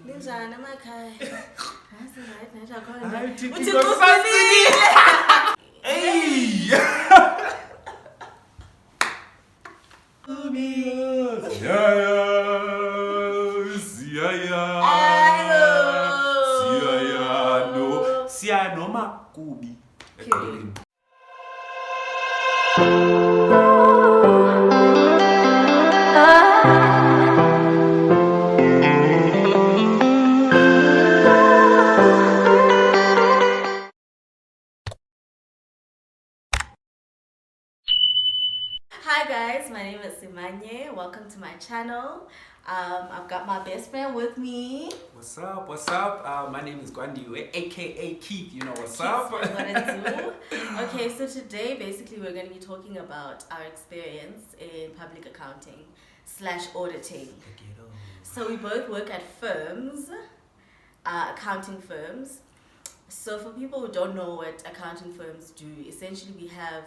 Ninjani emakhaya? That's right, nathi akhona. Hayi Uthi Thixo kufanele. Hey! Siya noma kubi. Hi guys, my name is Simanye. Welcome to my channel. I've got my best friend with me. What's up? What's up? My name is Kwandiwe, aka Keith. You know what's up? What to do. Okay, so today basically we're going to be talking about our experience in public accounting / auditing. So we both work at firms, accounting firms. So for people who don't know what accounting firms do, essentially we have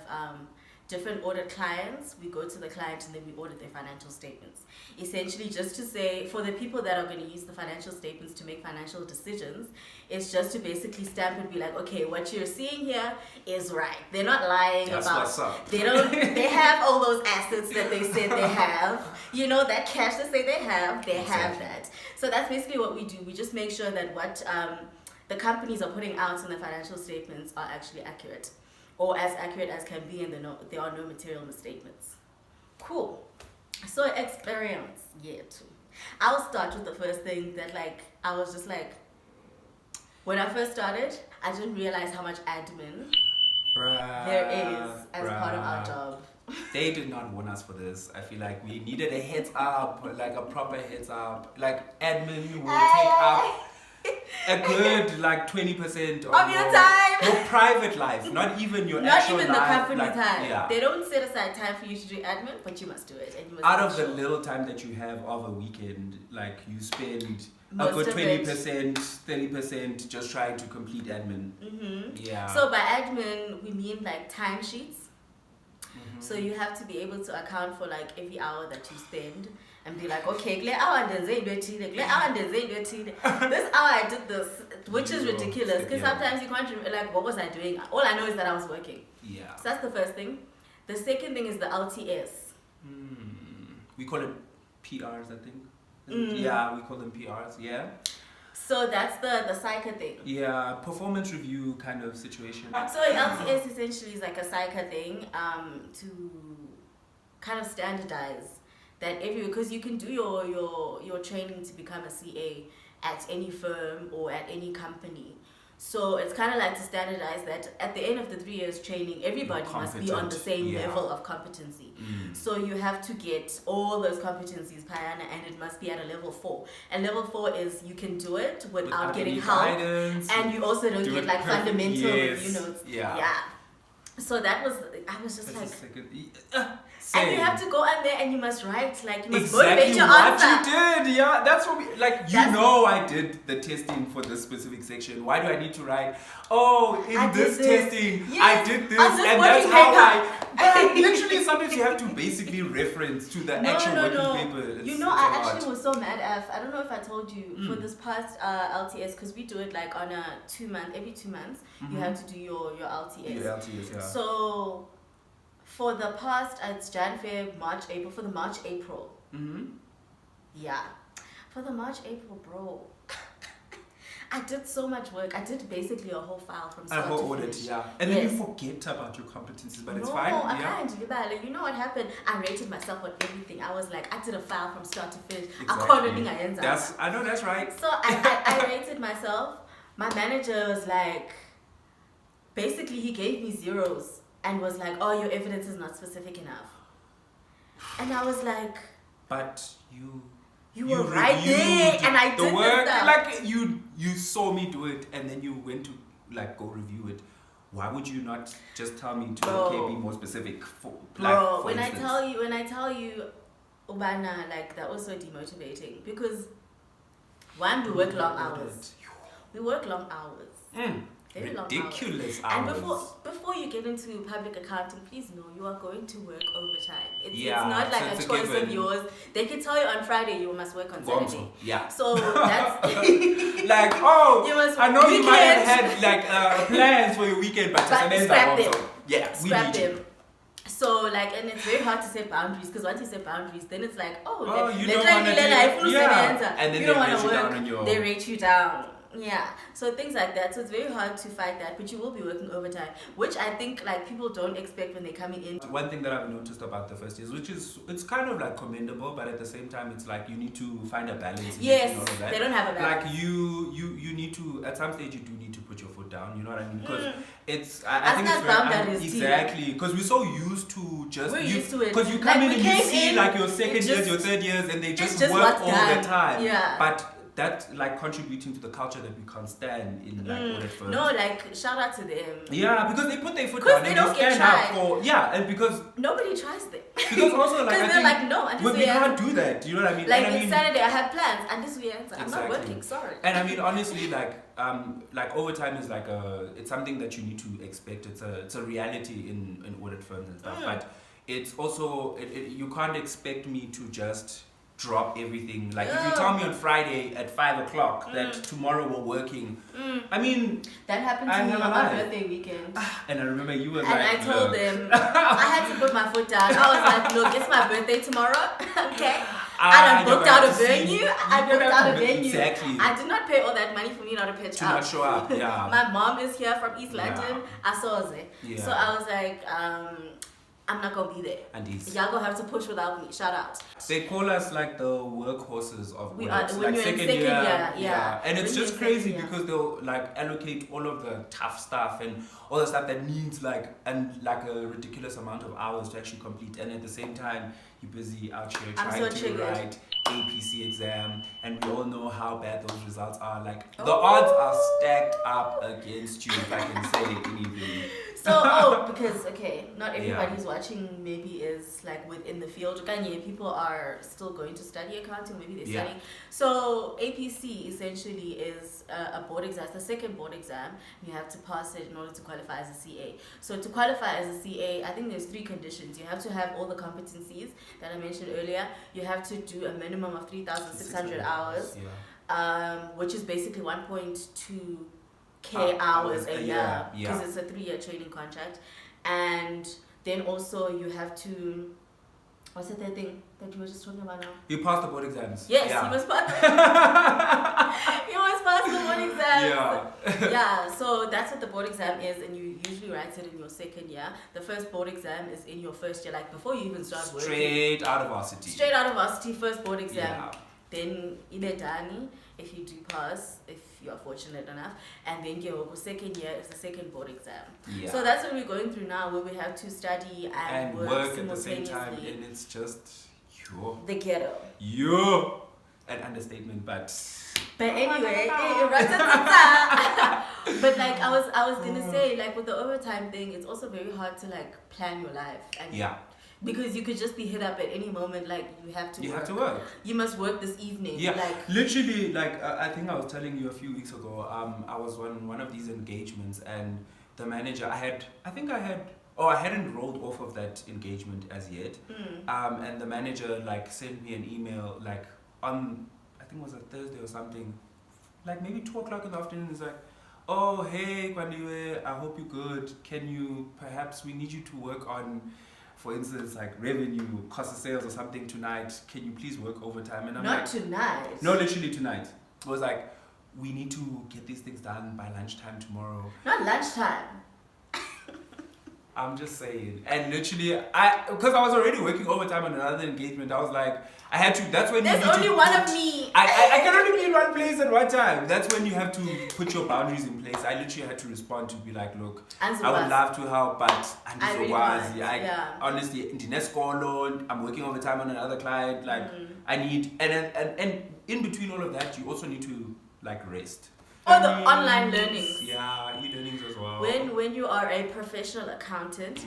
different audit clients. We go to the client and then we audit their financial statements. Essentially, just to say, for the people that are going to use the financial statements to make financial decisions, it's just to basically stamp and be like, okay, what you're seeing here is right. They're not lying That's about. what's up. They don't. They have all those assets that they said they have. You know, that cash they say they have. They have that. So that's basically what we do. We just make sure that what the companies are putting out in the financial statements are actually accurate, or as accurate as can be, and there are no material misstatements. Cool. So experience, yeah, too. I'll start with the first thing that I was just like, when I first started, I didn't realize how much admin there is as part of our job. They did not want us for this. I feel like we needed a heads up, like a proper heads up. Like admin will take up a good 20% of your time. Your private life, not even your actual life. Not even the company time. Yeah. They don't set aside time for you to do admin, but you must do it. And you must out of the little time that you have of a weekend, you spend a good 20%, 30% just trying to complete admin. Mm-hmm. Yeah. So by admin, we mean timesheets. Mm-hmm. So you have to be able to account for every hour that you spend. And be like, okay, this hour I did this, which is ridiculous because sometimes you can't remember, what was I doing? All I know is that I was working. Yeah. So that's the first thing. The second thing is the LTS. We call it PRs, I think. Yeah, we call them PRs, yeah. So that's the psycho thing. Yeah, performance review kind of situation. So LTS essentially is a psycho thing to kind of standardize that because you can do your training to become a CA at any firm or at any company. So it's kind of to standardize that at the end of the 3 years training, everybody must be on the same level of competency. So you have to get all those competencies, Payana, and it must be at a level 4. And level 4 is you can do it without getting help, and you also don't get fundamental review notes. Yeah. So that was, I was just and you have to go on there and you must write, you must motivate your answer. What you did, yeah, that's what we, I did the testing for this specific section. Why do I need to write, in this testing, I did this, and that's how literally sometimes you have to basically reference to the actual working paper. I actually was so mad I don't know if I told you, for this past LTS, because we do it on a every 2 months, you have to do your LTS. Your LTS, yeah. So for the past, it's Jan, Feb, March, April. For the March, April. Yeah. For the March, April, bro. I did so much work. I did basically a whole file from start to finish. A whole audit, yeah. And then you forget about your competencies, but it's fine. No, I can't. You know what happened? I rated myself on everything. I was I did a file from start to finish. Exactly. I know that's right. So I rated myself. My manager was basically he gave me zeros. And was your evidence is not specific enough. And I was but you were right there, and I did the work. Stuff. You saw me do it, and then you went to go review it. Why would you not just tell me to be more specific? For when I tell you, Ubana, that was so demotivating because one, we work long hours. We work long hours. Very ridiculous long hours. hours. And before you get into public accounting, please know you are going to work overtime. It's Yeah, not like so a choice of yours. They can tell you on Friday you must work on Saturday. Yeah. So that's like, oh, I know you might have had like plans for your weekend, but scrap them. Yeah, scrap them. So like, and it's very hard to set boundaries, because once you set boundaries, then it's like, you don't want to and then you they don't want rate to you work. down on your... They rate you down. Yeah, so things like that. So it's very hard to fight that, but you will be working overtime, which I think like people don't expect when they're coming in. One thing that I've noticed about the first years, which is, it's kind of like commendable, but at the same time it's like you need to find a balance. Yes, all of that. They don't have a balance. Like you need to, at some stage you do need to put your foot down, you know what I mean? Because it's, I think it's very, exactly, because we're so used to just, used to it. Because you come in and you see like your second years, your third years, and they just work all the time. Yeah. But that's like contributing to the culture that we can't stand in like audit firms. No, like shout out to them. Yeah, because they put their foot down and they stand up for, and because nobody tries them. Because also like they're like, no, we can't do that. You know what I mean? Like it's Saturday, I have plans, and this weekend I'm not working. Sorry. And I mean honestly, like overtime is like it's something that you need to expect. It's a reality in audit firms and stuff. But it's also you can't expect me to just drop everything. Like if you tell me on Friday at 5 o'clock that tomorrow we're working, I mean that happened to me on my birthday weekend. And I remember you were and I told them I had to put my foot down. I was like, look, it's my birthday tomorrow. Okay. I done booked out a venue. Exactly. I did not pay all that money for me not to pitch up. Not show up. Yeah. My mom is here from East London. I saw it. Yeah. So I was like, I'm not gonna be there. And y'all gonna have to push without me. Shout out. They call us like the workhorses of we work. are when you're in second year. Yeah. And it's just crazy because they'll like allocate all of the tough stuff and all the stuff that needs like a ridiculous amount of hours to actually complete. And at the same time, you're busy out here trying to write APC exam, and we all know how bad those results are. Like the odds are stacked up against you, if I can say anything. So, because not everybody who's watching maybe is like within the field. People are still going to study accounting, maybe they're studying. So APC essentially is a board exam, it's the second board exam. You have to pass it in order to qualify as a CA. So to qualify as a CA, I think there's 3 conditions. You have to have all the competencies that I mentioned earlier. You have to do a minimum of 3,600 hours, which is basically 1.2K hours a year, because it's a 3-year training contract. And then also you have to, what's the third thing that you were just talking about now? You passed the board exams. Yes, you must pass the board exams. Yeah, so that's what the board exam is, and you usually write it in your second year. The first board exam is in your first year, like before you even start working. Straight out of varsity, first board exam. Then Ibedani, if you do pass, if you are fortunate enough, and then your second year is the second board exam. So that's what we're going through now, where we have to study and work at the same time, and it's just the ghetto. An understatement, but anyway, but like I was gonna say, like with the overtime thing, it's also very hard to like plan your life. And because you could just be hit up at any moment, like you have to work. You must work this evening. Literally, like I think I was telling you a few weeks ago, I was on one of these engagements, and the manager, I hadn't rolled off of that engagement as yet. And the manager like sent me an email like on, I think it was a Thursday or something, like maybe 2 o'clock in the afternoon. It's like, oh hey Kwandiwe, I hope you're good. We need you to work on, for instance, like revenue, cost of sales or something tonight. Can you please work overtime? And I'm Not tonight. No, literally tonight. It was like, we need to get these things done by lunchtime tomorrow. Not lunchtime. I'm just saying. And literally, because I was already working overtime on another engagement, I was like, I had to, that's when there's only one of me. I can only be in one place at one time. That's when you have to put your boundaries in place. I literally had to respond to be like, look, I would love to help, but honestly, I'm working overtime on another client. Like, I need, and in between all of that, you also need to like rest. Or the online learnings. Yeah, e-learnings as well. When you are a professional accountant,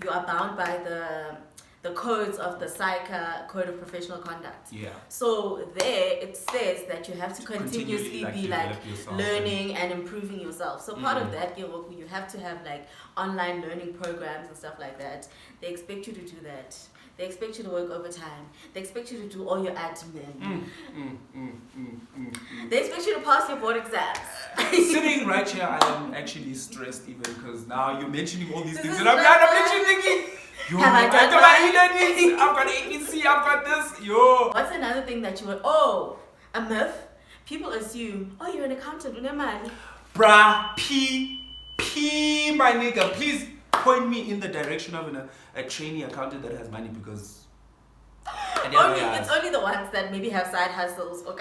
you are bound by the codes of the SICA Code of Professional Conduct. Yeah. So there it says that you have to continuously be like yourself learning and improving yourself. So part of that, you have to have like online learning programs and stuff like that. They expect you to do that. They expect you to work overtime. They expect you to do all your admin. They expect you to pass your board exams. Sitting right here, I am actually stressed even because now you're mentioning all these things. And I'm literally thinking, have I done my e-learning? I've got ABC, I've got this. Yo. What's another thing that you would, a myth? People assume, you're an accountant, you know, man. Bruh, my nigga, please point me in the direction of a trainee accountant that has money because it's only the ones that maybe have side hustles or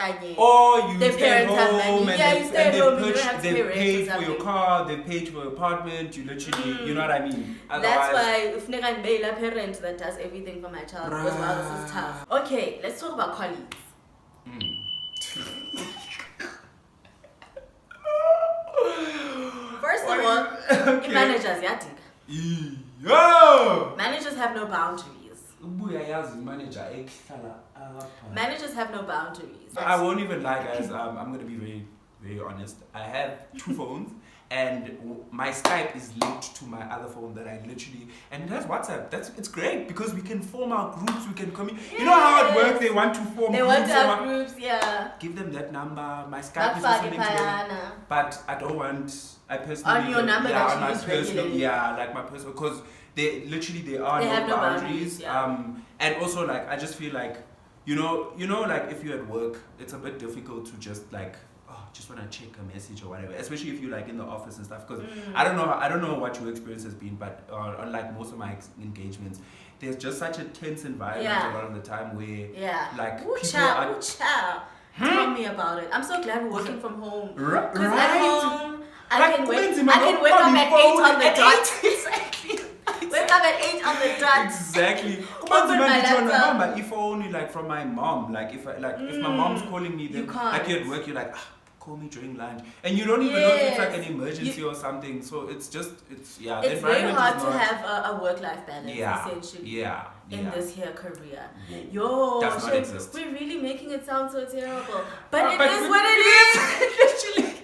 you their stay parents have home money. and You stay at home, you don't have to pay they rent paid or for your something. car, they paid for your apartment, you literally, you know what I mean? That's why if I bail a parent that does everything for my child, because wow, this is tough. Okay, let's talk about colleagues. First of all, managers, managers have no boundaries. Managers have no boundaries. I won't even lie, guys. I'm going to be very, very honest. I have 2 phones, and my Skype is linked to my other phone that I literally, and it has WhatsApp. It's great because we can form our groups. We can communicate. You know how it works. They want to form. They want to have groups. Yeah. Give them that number. My Skype is also linked to them. But I don't want. I personally. On your number that you use regularly. Yeah, like my personal, because they are no boundaries. Yeah. And also like I just feel like, you know, like if you're at work, it's a bit difficult to just like, just want to check a message or whatever, especially if you're like in the office and stuff, because I don't know what your experience has been, but unlike most of my engagements, there's just such a tense environment a lot of the time where like tell me about it. I'm so glad we're working from home, because right. at home I can wake up at 8 on the dot. Exactly. Wake up at 8 on the dot. Exactly. Open my laptop. If only like from my mom, like if my mom's calling me, then like you're at work, you're like, call me during lunch, and you don't even know if it's like an emergency or something. So it's very hard to have a work-life balance, essentially. In this here career. Does not exist. We're really making it sound so terrible, but it is what it is. Literally.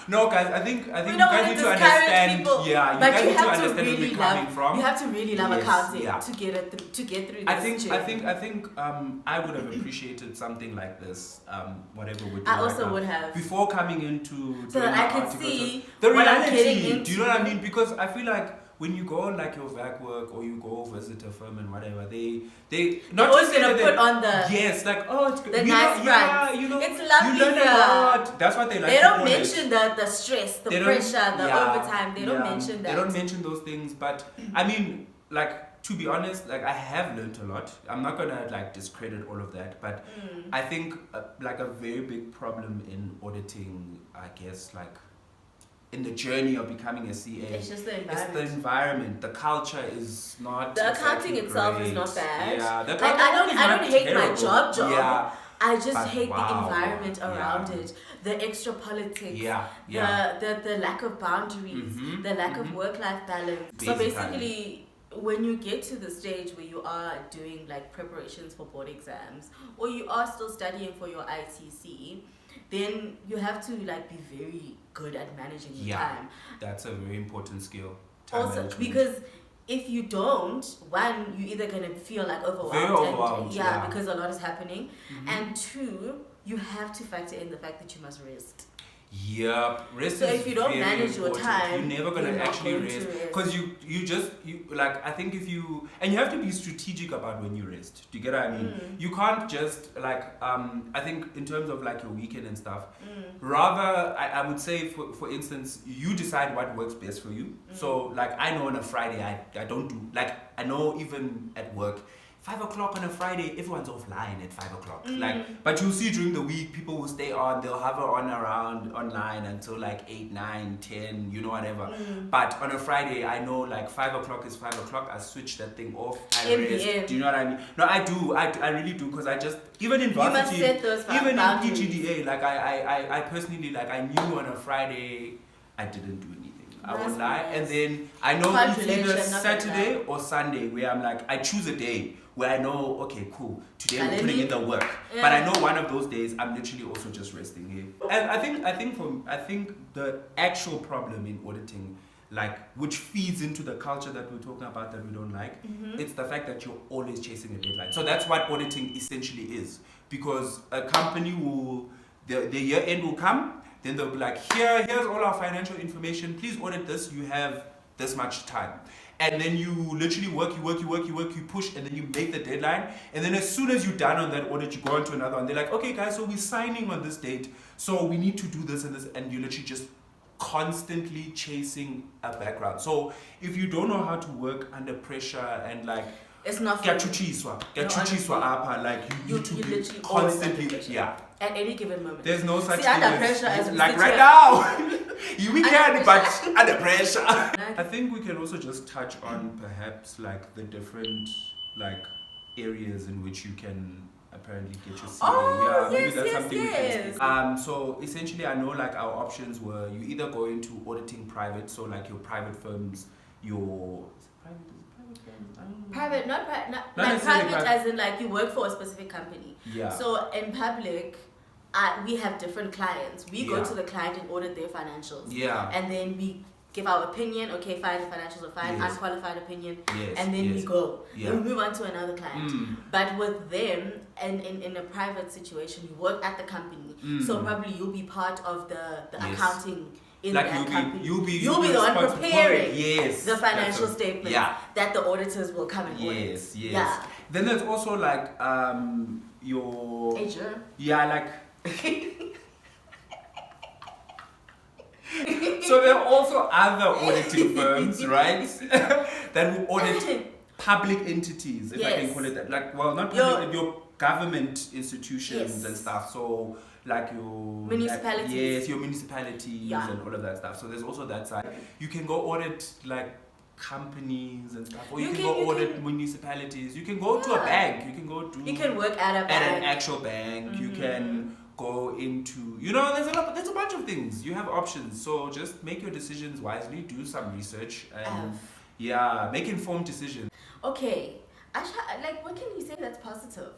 No, guys, I think you guys need to understand. People, yeah, you guys need to understand where we're coming from. You have to really love accounting to get through this. I think I would have appreciated something like this, whatever we're doing. I also would have, before coming into so that I could see the what reality. I'm getting into. Do you know what I mean? Because I feel like when you go on like your VAC work or you go visit a firm and whatever, they're always gonna put on the it's like it's the nice front. It's lovely. You learn a lot. That's what they like. They don't mention the stress, the pressure, the overtime. They don't mention that. They don't mention those things. But I mean, like, to be honest, like I have learned a lot. I'm not gonna like discredit all of that, but I think like a very big problem in auditing, I guess, like in the journey of becoming a CA, it's just the environment. It's the environment. The culture is not. The accounting itself great. is not bad. Yeah, like I don't hate my job. Yeah. I just hate the environment around it, the extra politics, the lack of boundaries, the lack of work-life balance. So basically, when you get to the stage where you are doing like preparations for board exams, or you are still studying for your ITC, then you have to like be very good at managing your time. That's a very important skill. Also, because if you don't, one, you're either gonna feel like overwhelmed, because a lot is happening, and two, you have to factor in the fact that you must rest. Yep, rest. So is if you don't manage your time, you're never gonna actually rest, because you like, I think if you, and you have to be strategic about when you rest. Do you get what I mean? You can't just like I think in terms of like your weekend and stuff, rather I would say for instance, you decide what works best for you. So like I know on a Friday I don't do, like I know even at work 5 o'clock on a Friday, everyone's offline at 5 o'clock. Like, but you'll see during the week, people will stay on, they'll hover on around online until like 8, 9, 10, you know, whatever. But on a Friday, I know like 5 o'clock is 5 o'clock, I switch that thing off, I rest. Do you know what I mean? No, I do, I really do, because I just, even in varsity, even in PGDA, like I personally, like I knew on a Friday, I didn't do anything. I won't lie. And then I know it's either Saturday or Sunday where I'm like, I choose a day where I know, okay, cool, today we're putting in the work. Yeah. But I know one of those days I'm literally also just resting here. And I think the actual problem in auditing, like, which feeds into the culture that we're talking about that we don't like, it's the fact that you're always chasing a deadline. So that's what auditing essentially is. Because a company will, the year end will come, then they'll be like, here's all our financial information, please audit this, you have this much time. And then you literally work, you push, and then you make the deadline. And then as soon as you're done on that audit, you go on to another one. They're like, okay guys, so we're signing on this date, so we need to do this and this, and you literally just constantly chasing a background. So if you don't know how to work under pressure and like, it's not get up, like you need to be constantly, yeah. At any given moment. There's no such thing under pressure as like right now. We can, but under pressure. I think we can also just touch on perhaps like the different like areas in which you can apparently get your CA. Oh, yeah, yes, maybe that's yes, something yes. we can speak. So essentially, I know like our options were you either go into auditing private, so like your private firms, your private, not like private as in like you work for a specific company. Yeah. So in public, we have different clients. We go to the client and audit their financials. Yeah. And then we give our opinion. Okay, fine, the financials are fine. Yes. Unqualified opinion. Yes. And then we go. Yeah. We move on to another client. But with them, and in a private situation, you work at the company. So probably you'll be part of the accounting. In like that company. You'll be the one preparing the financial statements statements that the auditors will come and audit. Yes. Yeah. Then there's also like your HR. Yeah, like so there are also other auditing firms, right? that will audit public entities, if I can call it that. Like, well, not public, your government institutions and stuff. So like your municipalities. Your municipalities and all of that stuff. So there's also that side. You can go audit like companies and stuff, or you can go audit municipalities. You can go to a bank. You can go to. You can work at a bank. At an actual bank. You can go into. There's a bunch of things. You have options. So just make your decisions wisely. Do some research and make informed decisions. Okay, like what can you say that's positive?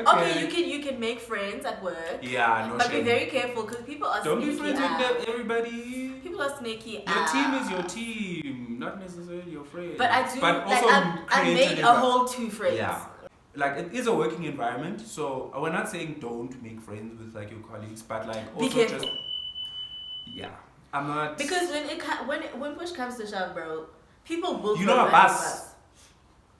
Okay, you can make friends at work. Yeah, no but shame. be very careful because people are Don't sneaky. be friends with everybody. People are sneaky. Your team is your team, not necessarily your friends. But I do. But like also I've made a whole 2 friends. Yeah. Like it is a working environment, so we're not saying don't make friends with like your colleagues, but like also just I'm not because when push comes to shove, bro, people will. You know a bus.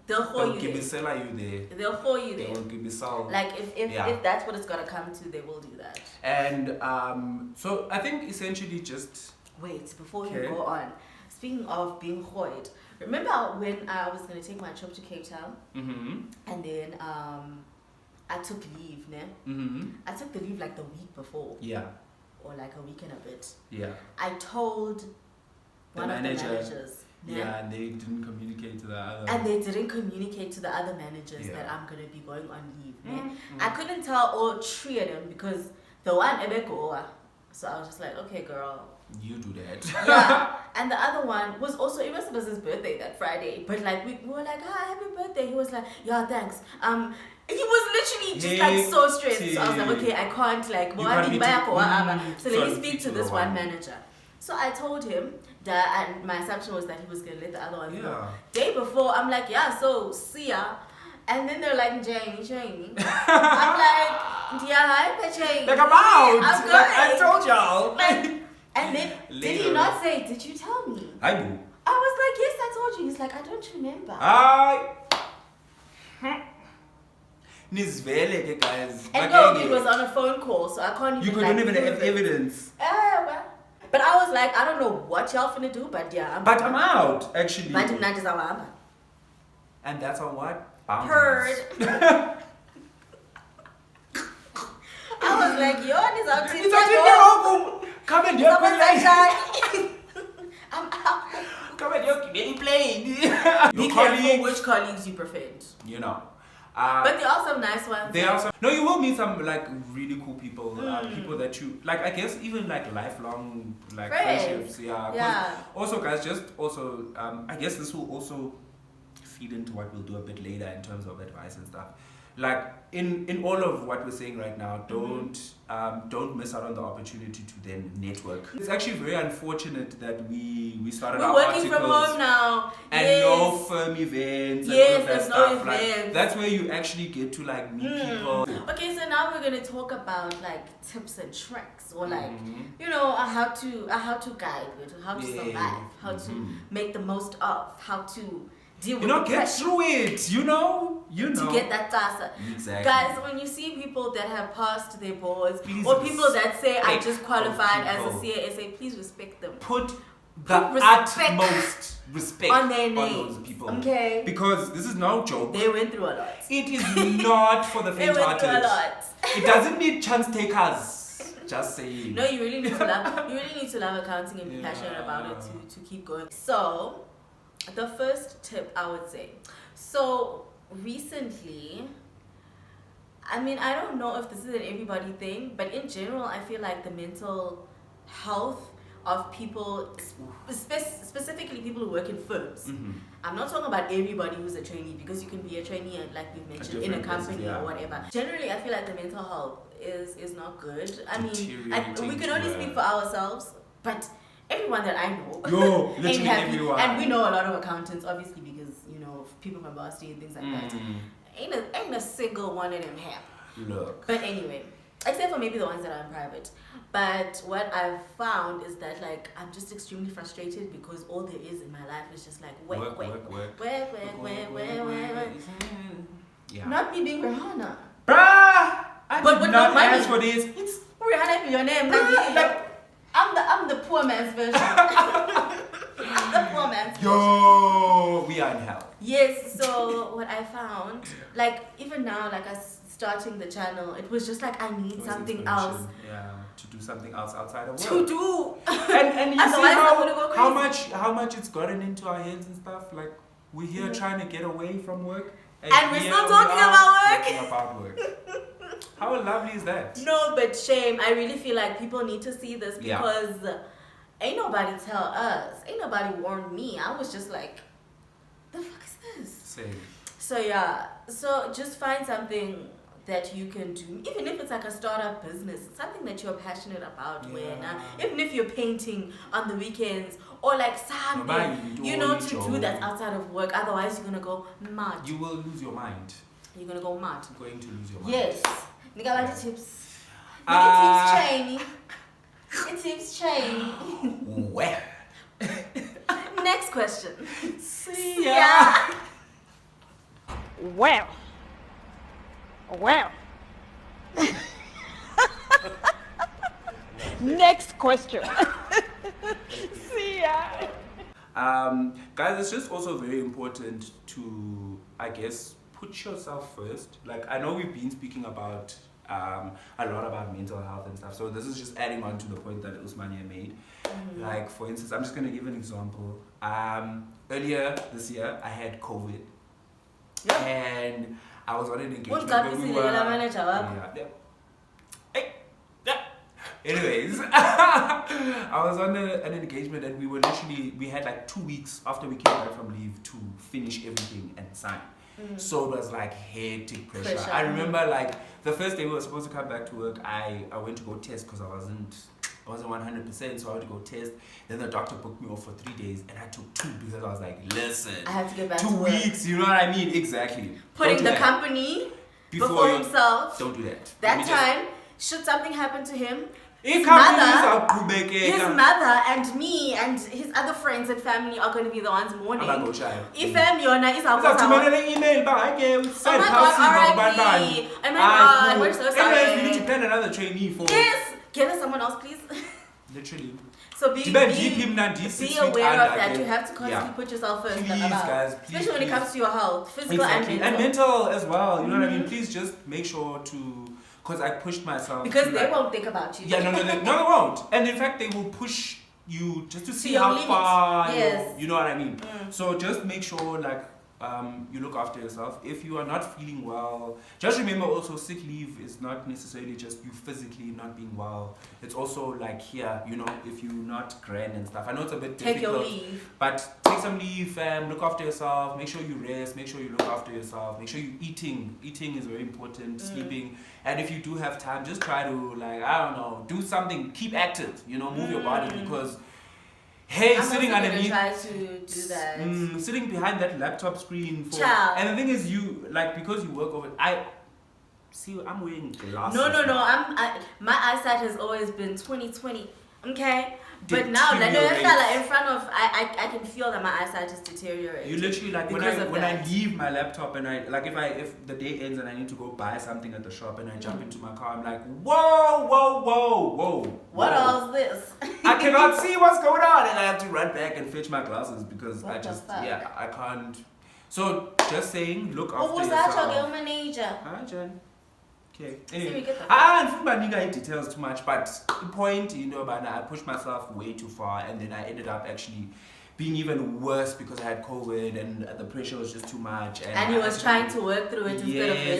They'll hold you there. They'll hold you there. They won't give me salt. Like if that's what it's gonna come to, they will do that. And so I think essentially just wait before you go on. Speaking of being hoid, remember when I was gonna take my trip to Cape Town, and then I took leave, I took the leave like the week before. Yeah. Or like a week and a bit. Yeah. I told one of the managers. Yeah, and they didn't communicate to the other. And they didn't communicate to the other managers that I'm gonna be going on leave. I couldn't tell all 3 of them because the one Ebekoa. So I was just like, okay, girl. You do that. Yeah. And the other one was also, it was his birthday that Friday. But like we were like, hi, happy birthday. He was like, yeah, thanks. He was literally just like so stressed. So I was like, okay, I can't like so let me speak to this one manager. So I told him that, and my assumption was that he was gonna let the other one know. Day before, I'm like, yeah, so see ya. And then they're like, Jamie. I'm like, yeah, hi, Jamie. Like I'm out. I'm good. Like I told y'all. And then did he not say, did you tell me? I do. I was like, yes, I told you. He's like, I don't remember. Nizvele, guys. And no, it was on a phone call, so I can't even. You couldn't even have evidence. Well. But I was like, I don't know what y'all finna do, but yeah. I'm out, actually. But not just our. And that's on what? Heard. I was like, yo, this out to come and help me. I'm out. Come and help me play. Be careful which colleagues you preferred. But there are some nice ones. There are some. No, you will meet some like really cool people. People that you like. I guess even like lifelong like friendships. Yeah. Also, guys, just also. I guess this will also feed into what we'll do a bit later in terms of advice and stuff. Like in all of what we're saying right now, don't miss out on the opportunity to then network. It's actually very unfortunate that we started we're our working articles from home now and no firm events and all of that stuff. Like, that's where you actually get to like meet people. Okay, so now we're gonna talk about like tips and tricks, or like how to guide with, how to survive, how to make the most of, how to deal with get through it, to get that tasa. Exactly. Guys, when you see people that have passed their boards, or people that say I just qualified as a CASA, please respect them. Put the utmost respect on their names, on those people. Okay. Because this is no joke. They went through a lot. It is not for the faint-hearted. They went through a lot. It doesn't need chance takers. Just saying. No, you really need to love. You really need to love accounting and be passionate about it to keep going. So, the first tip I would say. So recently, I mean, I don't know if this is an everybody thing, but in general, I feel like the mental health of people, specifically people who work in firms. I'm not talking about everybody who's a trainee, because you can be a trainee, like we've mentioned, in a company or whatever. Generally, I feel like the mental health is not good. I mean, we can only speak for ourselves, but everyone that I know literally everyone. And we know a lot of accountants, obviously, because people from varsity and things like that. Ain't a single one of them happy. Look. But anyway, except for maybe the ones that are in private. But what I've found is that like I'm just extremely frustrated, because all there is in my life is just like work. Yeah. Not me being Rihanna. Bruh! But with no money. Ask for this. It's Rihanna be your name. I'm the poor man's version. I'm the poor man's version. Yo, we are in hell. Yes, so what I found, like even now, like us starting the channel, it was just like I need something else. Yeah, to do something else outside of work. To do. And you see how much it's gotten into our heads and stuff. Like we're here trying to get away from work. And we're still talking about work. How lovely is that? No, but shame. I really feel like people need to see this, because ain't nobody tell us. Ain't nobody warned me. I was just like, the fuck is this? Same. So just find something that you can do, even if it's like a startup business, something that you're passionate about. Even if you're painting on the weekends, or like something to do that's outside of work. Otherwise, you're gonna go mad. You will lose your mind. You're gonna go mad. You're going to lose your mind. Yes. Nigga, like the tips. Tips chain. It tips chain. Well. Next question. See ya. Well. Next question. See ya. Guys, it's just also very important to, I guess, put yourself first. Like, I know we've been speaking about a lot about mental health and stuff, so this is just adding on to the point that Simanye made. Like, for instance, I'm just going to give an example. Earlier this year, I had COVID. And I was on an engagement where we were... Anyways, I was on an engagement, and we had like 2 weeks after we came back from leave to finish everything and sign. So it was like hectic pressure. I remember like the first day we were supposed to come back to work, I went to go test because I wasn't 100%, so I had to go test. Then the doctor booked me off for 3 days, and I took 2 because I was like, listen, I have to get back 2 to work. weeks, you know what I mean? Exactly. Putting the company before himself. Don't do that. That time, should something happen to him, his mother and me and his other friends and family are going to be the ones mourning. If Yona is our email back, oh my god, R.I.P. Oh my god, we're so sorry. Anyways, we need to plan another trainee for... Yes! Get us someone else, please. Literally. So be aware of that. You have to constantly put yourself first. Please, guys. Especially when it comes to your health, physical and mental. And mental as well. You know what I mean? Please just make sure to... Because I pushed myself. Because they won't think about you. Yeah, no, they won't. And in fact, they will push you just to see how far you know what I mean. So just make sure, like, you look after yourself. If you are not feeling well, just remember also sick leave is not necessarily just you physically not being well. It's also like here, you know, if you're not grand and stuff. I know it's a bit difficult. Take your leave. But take some leave, fam. Look after yourself. Make sure you rest. Make sure you look after yourself. Make sure you eating. Eating is very important. Sleeping. And if you do have time, just try to, like, I don't know, do something. Keep active. You know, move your body because... Hey, I'm sitting underneath. Try to do that. Sitting behind that laptop screen. Ciao. And the thing is, you like because you work over. I'm wearing glasses. No. My eyesight has always been 20/20. Okay. But now, like in front of, I can feel that my eyesight is deteriorating. You literally like when I leave my laptop and I like if the day ends and I need to go buy something at the shop and I jump into my car, I'm like, whoa. What is this? I cannot see what's going on and I have to run back and fetch my glasses because I can't. So just saying, look after yourself. What manager? Hi, Jen. Okay. Anyway, I don't think details too much, but the point, you know, I pushed myself way too far, and then I ended up actually being even worse because I had COVID, and the pressure was just too much. And he was trying to work through it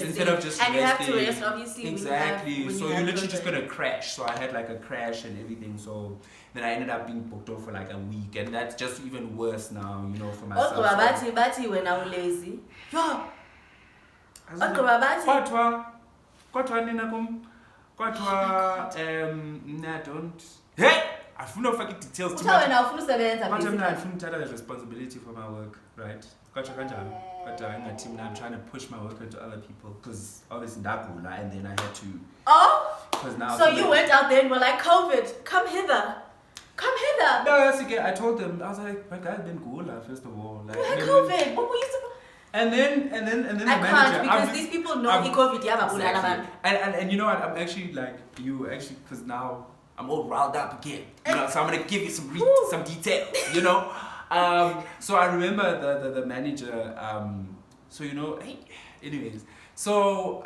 instead of just and resting. And you have to rest, obviously. Exactly. So you're literally just gonna crash. So I had like a crash and everything. So then I ended up being booked off for like a week, and that's just even worse now, you know, for myself. Also, Bati when I'm lazy. Yeah. I don't fucking details too much. But I'm not taking responsibility for my work, right? But I'm trying to push my work into other people because obviously Ndagula, and then I had to. Oh. Now so you went out there and were like, COVID, come hither. No, that's okay. I told them, I was like, my guy's been Gula first of all. Like, you had COVID. What were you supposed? And then the manager. I can't because these people know COVID. Exactly. And you know what? I'm actually like you actually because now I'm all riled up again. You know, so I'm gonna give you some details. You know, so I remember the manager. So you know, anyways. So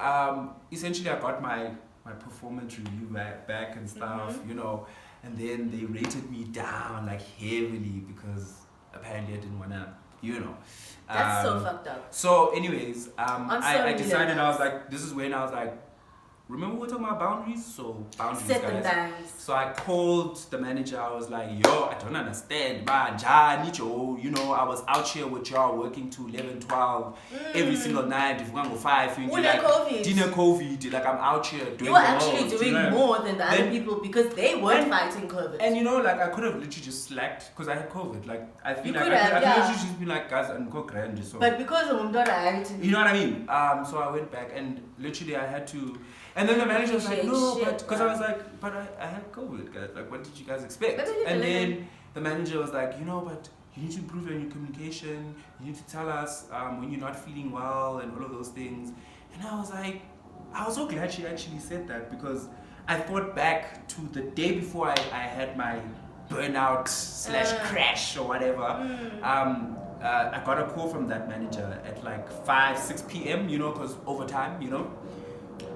essentially, I got my performance review back and stuff. You know, and then they rated me down like heavily because apparently I didn't wanna. You know. That's so fucked up. So anyways, I decided, I was like, this is when I was like, remember we were talking about boundaries? So boundaries, set guys. Boundaries. So I called the manager, I was like, yo, I don't understand, man. You know, I was out here with y'all working to 11, 12, every single night. If we're going to go 5, dinner COVID, like I'm out here doing You were actually doing more than the other people because they weren't fighting COVID. And you know, like I could have literally just slacked because I had COVID. Like I feel I could have just been like, guys, I'm going grand. So. But because of you know what I mean? So I went back and literally I had to. And then the manager was like, no, but because I was like, but I had COVID, guys. Like, what did you guys expect? And then the manager was like, you know, but you need to improve your communication. You need to tell us when you're not feeling well and all of those things. And I was like, I was so glad she actually said that because I thought back to the day before I had my burnout / crash or whatever. I got a call from that manager at like 5, 6 p.m., you know, because overtime, you know.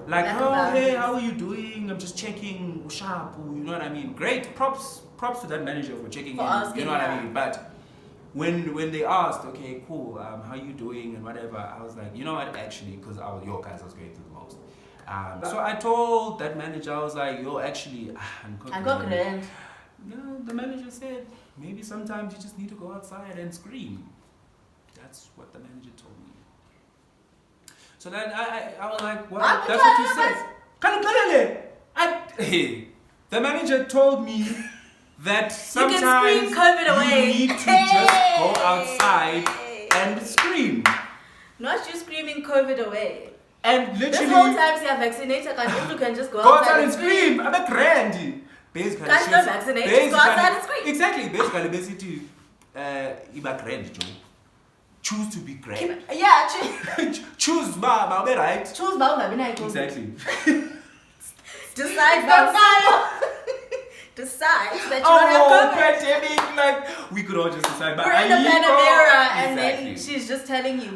Like, oh, hey, how are you doing? I'm just checking, sharp, you know what I mean? Great, props to that manager for checking in, you know what I mean? But when they asked, okay, cool, how are you doing and whatever, I was like, you know what, actually, because your guys was going through the most. So I told that manager, I was like, yo, actually, I got grand. No, the manager said, maybe sometimes you just need to go outside and scream. That's what the manager told me. So then I was like, well, that's what you said. The manager told me that sometimes you need to just go outside and scream. Not you screaming COVID away. And literally, this whole time you are vaccinated, you can just go outside and scream. I'm a grand. Basically, can't you vaccinated? Just go outside and scream. Exactly. Basically, you're grand, Joe. Choose to be great. Yeah, choose ba be right. Choose ba be nice. Exactly. Decide that. Decide that you don't have pandemic, like we could all just decide. We're in the Panamera, and then she's just telling you,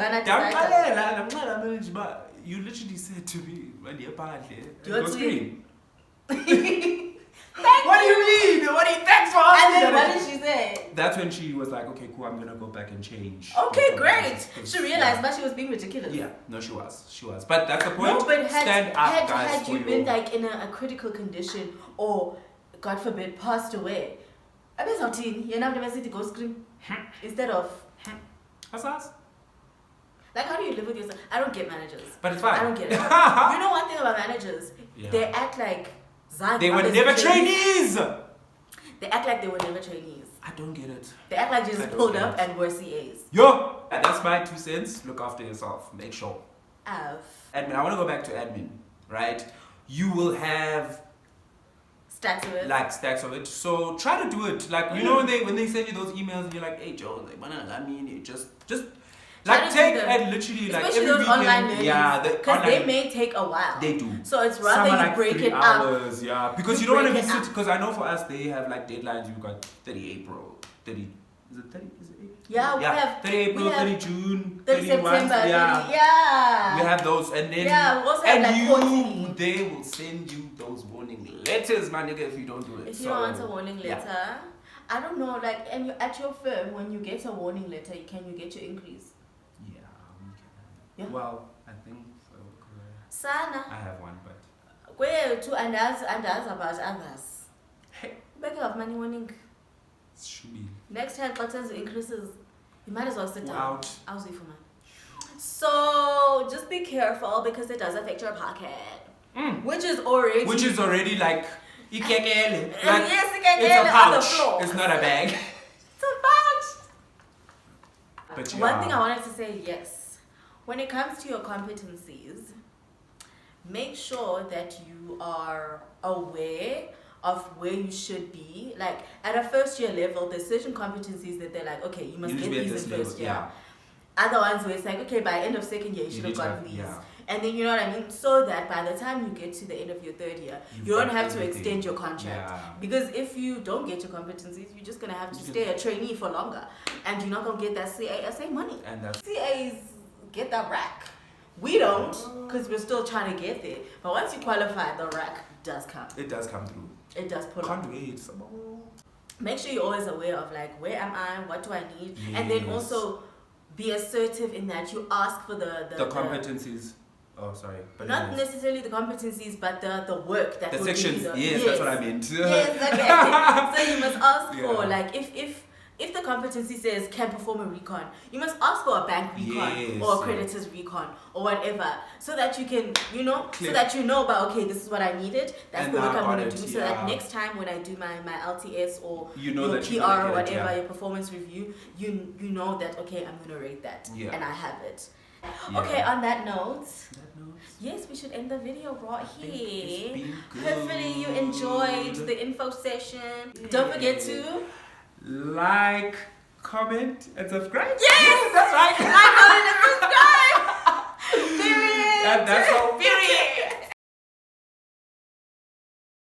but you literally said to me, when you're bad, do you scream? What do you mean? Thanks for asking. And then what did she say? That's when she was like, okay, cool, I'm gonna go back and change. Okay, great. She realized, but she was being ridiculous. Yeah, no, she was. But that's the point. No, but Stand up, guys. Had you been like in a critical condition or, God forbid, passed away, I mean, something you're not going to go scream instead of. Asas. Like, how do you live with yourself? I don't get managers. But it's fine. I don't get it. You know one thing about managers? Yeah. They act like they were never trainees. They act like they were never trainees. I don't get it. They act like they just pulled up and were CAs. Yo! And that's my 2 cents. Look after yourself. Make sure. Admin. I want to go back to admin, right? You will have stacks of it. Like stacks of it. So try to do it. Like, you know when they send you those emails and you're like, hey Joe, like, I mean, it just like take and literally like especially every those weekend, online learnings, yeah, because they may take a while. They do. So it's rather you like break 3 it hours, up. yeah, because you don't want to be sitting. Because I know for us they have like deadlines. We've got 30 April, 30. Is it 30? Is it 8? Yeah, we have 30 April, 30 June, 30 September, 30, yeah. We have those, and then we also have like quarterly. They will send you those warning letters, my nigga, if you don't do it. If you don't want a warning letter, I don't know, like, and you at your firm when you get a warning letter, can you get your increase? Yeah, we can. Yeah. Well, I think so. Sana. I have one, but where to and us about others. Hey, back of money warning. Should be. Next time Cotton's increases, you might as well sit down. Out. I was for man. So just be careful because it does affect your pocket. Which is already like ikekele. Like yes, it's a pouch. It's not a bag. It's a pouch. But one thing I wanted to say, yes, when it comes to your competencies, make sure that you are aware of where you should be. Like at a first year level, there's certain competencies that they're like, okay, you must get these in first year. Yeah. Other ones where it's like, okay, by end of second year, you should have gotten these. Yeah. And then, you know what I mean? So that by the time you get to the end of your third year, you don't have to extend your contract. Yeah. Because if you don't get your competencies, you're just going to have to stay a trainee for longer. And you're not going to get that CASA money. And CAs get that rack. We don't, because we're still trying to get there. But once you qualify, the rack does come. It does come through. It does pull up. Can't wait. Make sure you're always aware of like, where am I? What do I need? Yes. And then also be assertive in that you ask for the competencies. Oh, sorry. But not necessarily the competencies, but the work that the will sections. Yes, that's what I meant. Yes, okay. So you must ask for like if the competency says can perform a recon, you must ask for a bank recon or a creditors recon or whatever, so that you can, so that you know about, okay, this is what I needed, that's the work I'm going to do, so that next time when I do my LTS or your PR or whatever, your performance review, you know that, okay, I'm going to rate that and I have it. Yeah. Okay, on that note, yes, we should end the video right here. Hopefully you enjoyed the info session. Don't forget to like, comment, and subscribe. Yes, that's right. Like, comment, and subscribe. Period. And that's all.